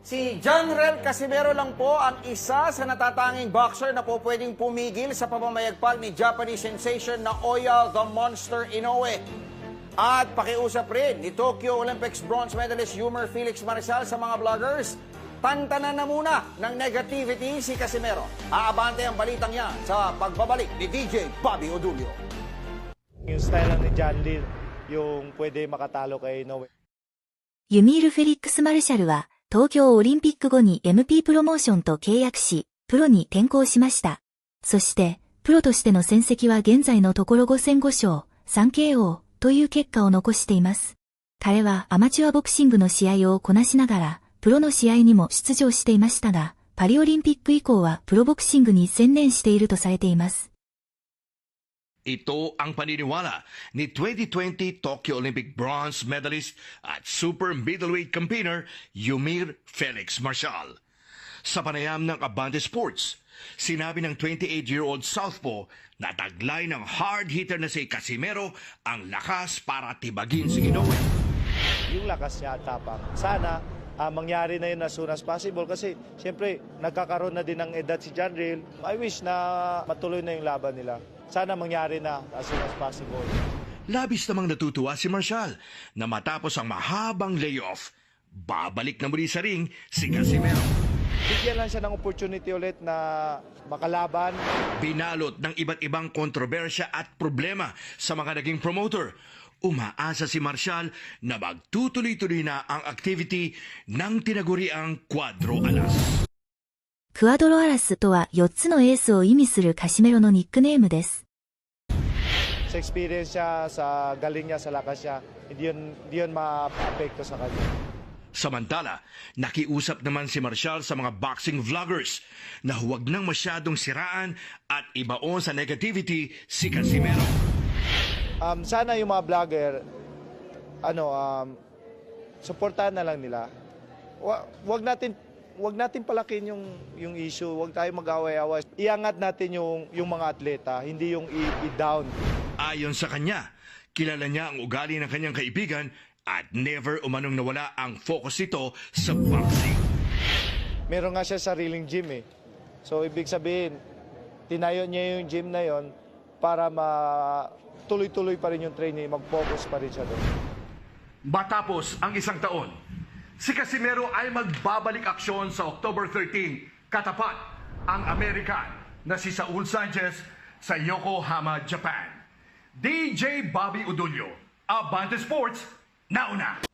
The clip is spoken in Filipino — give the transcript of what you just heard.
Si Janrel Casimero lang po ang isa sa natatanging boxer na po pwedeng pumigil sa pamamayagpag ni Japanese sensation na Oya the Monster Inoue. At pakiusap rin ni Tokyo Olympics bronze medalist Yumer Felix Marisal sa mga vloggers. Tantanan na muna ng negativity si Casimero. Aabante ang balitang yan sa pagbabalik ni DJ Bobby Odulio. Yung style lang ni John Lee, yung pwede makatalo kay Inoue. ユミール・フェリックス・マルシャルは、東京オリンピック後に MP プロモーションと契約し、プロに転向しました。そして、プロとしての戦績は現在のところ5戦5勝、3KO という結果を残しています。彼はアマチュアボクシングの試合をこなしながら、プロの試合にも出場していましたが、パリオリンピック以降はプロボクシングに専念しているとされています。Ito ang paniniwala ni 2020 Tokyo Olympic bronze medalist at super middleweight campaigner Yumir Felix Marshall. Sa panayam ng Abante Sports, sinabi ng 28-year-old southpaw na taglay ng hard hitter na si Casimero ang lakas para tibagin si Inoue. Yung lakas niya at tapang. Sana mangyari na yun as soon as possible kasi siyempre nagkakaroon na din ng edad si John Lee. I wish na matuloy na yung laban nila. Sana mangyari na as soon as possible. Labis namang natutuwa si Marshall na matapos ang mahabang layoff, babalik na muli sa ring si Casimero. Bigyan lang siya ng opportunity ulit na makalaban. Binalot ng iba't ibang kontrobersya at problema sa mga naging promoter. Umaasa si Marshall na magtutuloy-tuloy na ang activity ng tinaguriang Cuadro Alas. クアドロアラスとは4つのエースを意味するカシメロのニックネームです。Sa experience siya, sa galing niya, sa lakas niya, hindi yun ma-apekto sa kanya. Samantala, nakiusap naman si Marshall sa mga boxing vloggers na huwag nang masyadong siraan at ibaon sa negativity si Casimero. Sana yung mga vlogger, supportahan na lang nila. Wag natin palakin yung issue, wag tayo mag-away-away. Iangat natin yung mga atleta, hindi yung i-down. Ayon sa kanya, kilala niya ang ugali ng kanyang kaibigan at never umanong nawala ang focus nito sa boxing. Meron nga siya sariling gym eh. So ibig sabihin, tinayo niya yung gym na yon para tuloy-tuloy pa rin yung training, mag-focus pa rin siya doon. Matapos ang isang taon, si Casimero ay magbabalik aksyon sa October 13, katapat ang American na si Saul Sanchez sa Yokohama, Japan. DJ Bobby Odulio, Abante Sports, nauna!